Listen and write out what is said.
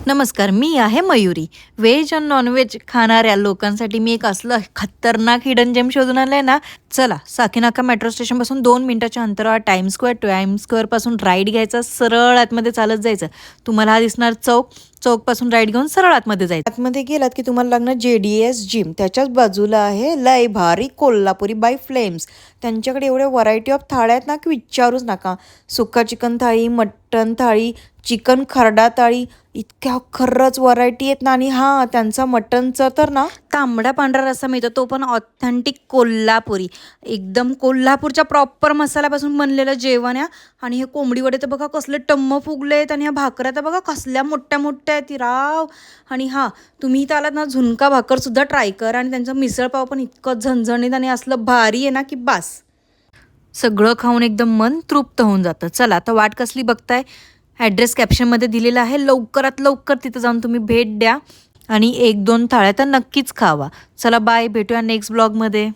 नमस्कार, मी आहे मयुरी. व्हेज आणि नॉन-व्हेज खाणाऱ्या लोकांसाठी मी एक असलं खतरनाक हिडन जेम शोधून आलंय ना, चला साकीनाका मेट्रो स्टेशनपासून 2 मिनिटाच्या अंतरावर टाईम्स स्क्वेअरपासून राईट घ्यायचा, सरळ आतमध्ये चालत जायचं. तुम्हाला हा दिसणार चौक, चौकपासून राईट घेऊन सरळ आतमध्ये जायचं. आतमध्ये गेलात की तुम्हाला लागणार JDS जिम. त्याच्याच बाजूला आहे लय भारी कोल्हापुरी बाय फ्लेम्स. त्यांच्याकडे एवढ्या व्हरायटी ऑफ थाळ्या आहेत ना की विचारूच नका. सुक्का चिकन थाळी, मटण थाळी, चिकन खरडा थाळी, इतक्या खरंच व्हरायटी आहेत ना. आणि हां, त्यांचा मटणचं तर ना तांबडा पांढरा रस्सा मिळतो, तो पण ऑथेंटिक कोल्हापुरी. एकदम कोल्हापूरच्या प्रॉपर मसाल्यापासून बनलेलं जेवण आहे. आणि हे कोंबडी वडे तर बघा कसले टम्म फुगले आहेत, आणि ह्या भाकऱ्या तर बघा कसल्या मोठ्या मोठ्या आहेत राव. आणि हां, तुम्ही इथं आलात ना, झुणका भाकरसुद्धा ट्राय करा. आणि त्यांचं मिसळपाव पण इतकं झणझणीत आणि असलं भारी आहे ना की बास. सगळं खाऊन एकदम मन तृप्त होऊन जातं. चला आता वाट कसली बघताय, ॲड्रेस कॅप्शनमध्ये दिलेला आहे. लवकरात लवकर तिथं जाऊन तुम्ही भेट द्या आणि 1-2 थाळ्या तर नक्कीच खावा. चला बाय, भेटूया नेक्स्ट ब्लॉगमध्ये.